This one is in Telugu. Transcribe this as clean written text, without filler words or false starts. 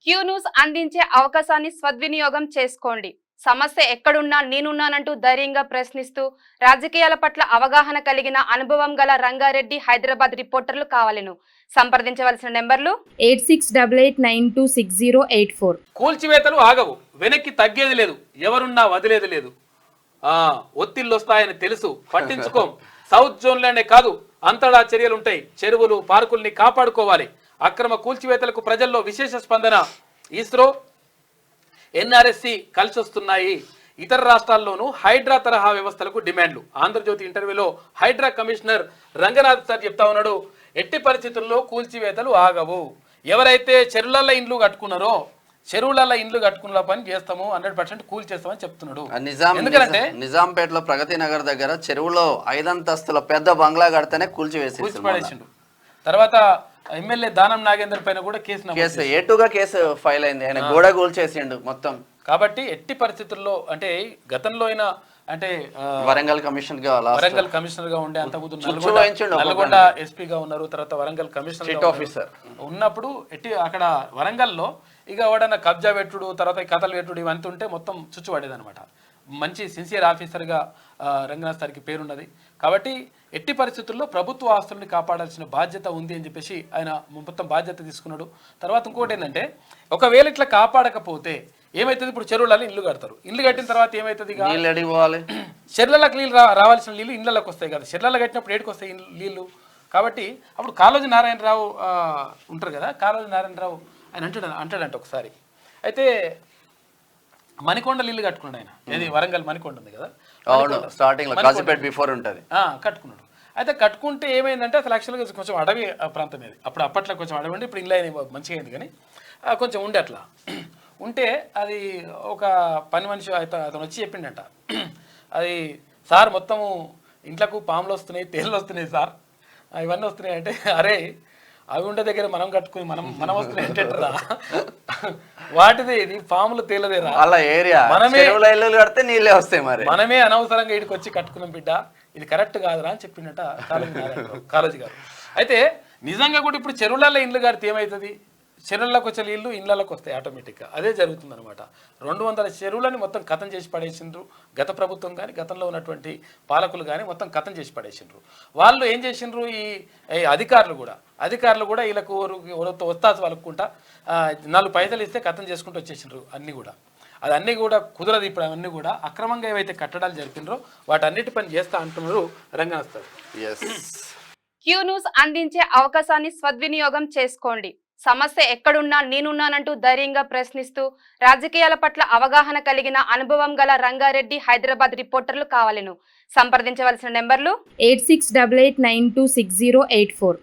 క్యూ న్యూస్ అందించే అవకాశాన్ని సద్వినియోగం చేసుకోండి. సమస్య ఎక్కడున్నా నేనున్నానంటూ ధైర్యంగా ప్రశ్నిస్తూ రాజకీయాల పట్ల అవగాహన కలిగిన అనుభవం గల రంగారెడ్డి హైదరాబాద్ రిపోర్టర్లు కావాలను. సంప్రదించవలసిన నెంబర్లు 8688926084. కూల్చివేతలు ఆగవు, వెనక్కి తగ్గేది లేదు, ఎవరున్నా వదిలేది లేదు. ఒత్తిళ్ళు వస్తాయని తెలుసు, పట్టించుకోం. సౌత్ జోన్లోనే కాదు, అంతటా చర్యలుంటాయి. చెరువులు, పార్కుల్ని కాపాడుకోవాలి. అక్రమ కూల్చివేతలకు ప్రజల్లో విశేష స్పందన. ఇస్రో, ఎన్ఆర్ఎస్సి కలిసి వస్తున్నాయి. ఇతర రాష్ట్రాల్లోనూ హైడ్రా తరహా వ్యవస్థలకు డిమాండ్లు. ఆంధ్రజ్యోతి ఇంటర్వ్యూలో హైడ్రా కమిషనర్ రంగనాథ్ సార్ చెప్తా ఉన్నాడు, ఎట్టి పరిస్థితుల్లో కూల్చివేతలు ఆగవు. ఎవరైతే చెరువులలో ఇండ్లు కట్టుకున్నారో చెరువులలో ఇండ్లు కట్టుకున్న పని చేస్తాము, 100% కూల్ చేస్తామని చెప్తున్నాడు. ఎందుకంటే నిజాంపేటలో ప్రగతి నగర్ దగ్గర చెరువులో 5 అంతస్తుల పెద్ద బంగ్లా కడితేనే కూల్చివేసిండు. తర్వాత ఎమ్మెల్యే దానం నాగేందర్ పైన కూడా కేసు ఏటుగా కేసు ఫైల్ అయింది. ఆయన గోడ కూల్చేసిండు మొత్తం. కాబట్టి ఎట్టి పరిస్థితుల్లో అంటే గతంలో అయినా అంటే వరంగల్ కమిషనర్ గా ఉండే అంతకుముందు నల్గొండ ఎస్పీగా ఉన్నారు. తర్వాత వరంగల్ కమిషనర్ ఆఫీసర్ ఉన్నప్పుడు ఎట్టి అక్కడ వరంగల్లో ఇక ఎవడన్నా కబ్జా పెట్టుడు, తర్వాత కథలు పెట్టుడు ఇవంతా ఉంటే మొత్తం చుచ్చుపడేది అనమాట. మంచి సిన్సియర్ ఆఫీసర్గా రంగనాథ్ సార్కి పేరున్నది. కాబట్టి ఎట్టి పరిస్థితుల్లో ప్రభుత్వ ఆస్తుల్ని కాపాడాల్సిన బాధ్యత ఉంది అని చెప్పేసి ఆయన మొత్తం బాధ్యత తీసుకున్నాడు. తర్వాత ఇంకోటి ఏంటంటే, ఒకవేళ ఇట్లా కాపాడకపోతే ఏమవుతుంది? ఇప్పుడు చెరువులలో ఇల్లు కడతారు, ఇల్లు కట్టిన తర్వాత ఏమవుతుంది? చెర్లలకు నీళ్ళు రావాల్సిన నీళ్ళు ఇళ్ళకి వస్తాయి కదా. చెర్లలో కట్టినప్పుడు ఏడికి వస్తాయి నీళ్ళు. కాబట్టి అప్పుడు కాళోజీ నారాయణరావు ఉంటారు కదా, కాళోజీ నారాయణరావు ఆయన అంటాడంట ఒకసారి, అయితే మణికొండలు ఇల్లు కట్టుకున్నాడు ఆయన. ఏది వరంగల్ మణికొండ ఉంది కదా, కట్టుకున్నాడు. అయితే కట్టుకుంటే ఏమైందంటే అసలు యాక్చువల్గా కొంచెం అడవి ప్రాంతం ఏది, అప్పట్లో కొంచెం అడవి ఉండి, ఇప్పుడు ఇల్లు అయినా మంచిగా అయింది. కానీ కొంచెం ఉండే అట్లా ఉంటే అది ఒక పని మనిషి అతను వచ్చి చెప్పిండట, అది సార్ మొత్తము ఇంట్లకు పాములు వస్తున్నాయి, తేళ్ళు వస్తున్నాయి సార్, ఇవన్నీ వస్తున్నాయి అంటే, అరే అవి ఉండే దగ్గర మనం కట్టుకుని మనం వస్తున్నాయి ఏంటంటారా, వాటిదే ఇది పాములు తేలదేరా, మనమే అనవసరంగా ఇడికి వచ్చి కట్టుకున్నాం బిడ్డ, ఇది కరెక్ట్ కాదురా అని చెప్పిండట కాళోజీ గారు. అయితే నిజంగా కూడా ఇప్పుడు చెరువులలో ఇండ్లు కడితే ఏమవుతుంది? చెరువులకు వచ్చే నీళ్ళు ఇళ్ళకి వస్తాయి ఆటోమేటిక్గా. అదే జరుగుతుంది అనమాట. 200 చెరువులని మొత్తం కథం చేసి పడేసిండ్రు గత ప్రభుత్వం కానీ, గతంలో ఉన్నటువంటి పాలకులు కానీ మొత్తం కథం చేసి పడేసిండ్రు. వాళ్ళు ఏం చేసిండ్రు, ఈ అధికారులు కూడా వీళ్ళకు వస్తాసు వలుక్కుంటా 4 పైసలు ఇస్తే కథం చేసుకుంటూ వచ్చేసిండ్రు అన్నీ కూడా. అదన్నీ కూడా కుదరదు. ఇప్పుడు అవన్నీ కూడా అక్రమంగా ఏవైతే కట్టడాలు జరిపినరో వాటన్నిటి పని చేస్తా అంటున్నారు రంగనాథ్ సార్. క్యూ న్యూస్ అందించే అవకాశాన్ని సద్వినియోగం చేసుకోండి. సమస్య ఎక్కడున్నా నేనున్నానంటూ ధైర్యంగా ప్రశ్నిస్తూ రాజకీయాల పట్ల అవగాహన కలిగిన అనుభవం గల రంగారెడ్డి హైదరాబాద్ రిపోర్టర్లు కావాలను. సంప్రదించవలసిన నెంబర్లు 8688926084.